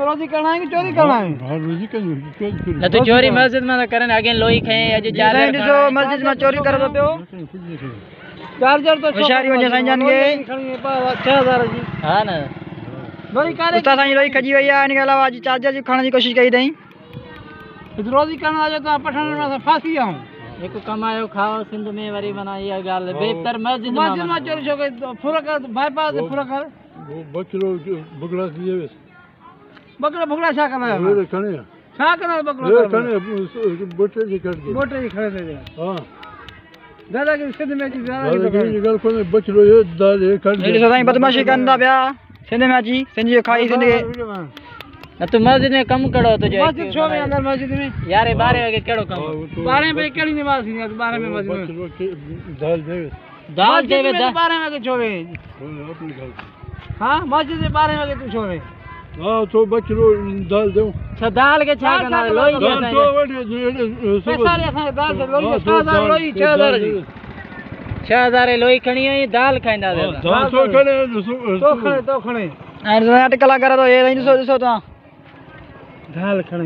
रोजी करना है कि चोरी करना है? रोजी न तो चोरी मस्जिद में करन अगे लोई खाए अज चार्जर जो मस्जिद में चोरी कर पियो चार्जर तो होशियारी वने साईं जान के 6000 जी। हां ना लोई करे उस्ताद साईं लोई खजी वई है इन के अलावा आज चार्जर जी खाने की कोशिश कई दई रोजी करना जो तो पठण में फांसी आऊं एक कमायो खाओ सिंध में वरी बना ये गाल बेहतर मस्जिद में चोरी छो के फुरक बाईपास फुरक वो बकरो बगड़ा दिए बकरा भुगड़ा छा करना है रे कने छा करना बकरा रे कने बोटे जी कर दे बोटे जी खड़े दे हां दादा के सिंध में जी दादा की गल कोने बचरो ये दाल ये कर दे सदाई बदमाशी करंदा ब्या सिंध में जी सिंध जो खाई सिंध न तू मस्जिद में कम करो तो जो मस्जिद छो में अंदर मस्जिद में यार 12 बजे केड़ो कम 12 बजे केड़ी नमाज थी 12 में मस्जिद में दाल देवे 12 बजे छोवे अपनी गल हां मस्जिद में 12 बजे तू छोवे हां तो बचरो दाल दो छ दाल के छा करना लोई दे तो वडे पैसा रे असा दाल से लोई 6000 लोई 6000 जी 6000 लोई खणी हुई दाल खाइंदा दे तो खणे तो खणे अरे अटकला करा तो ये नहीं सो तो दाल खणे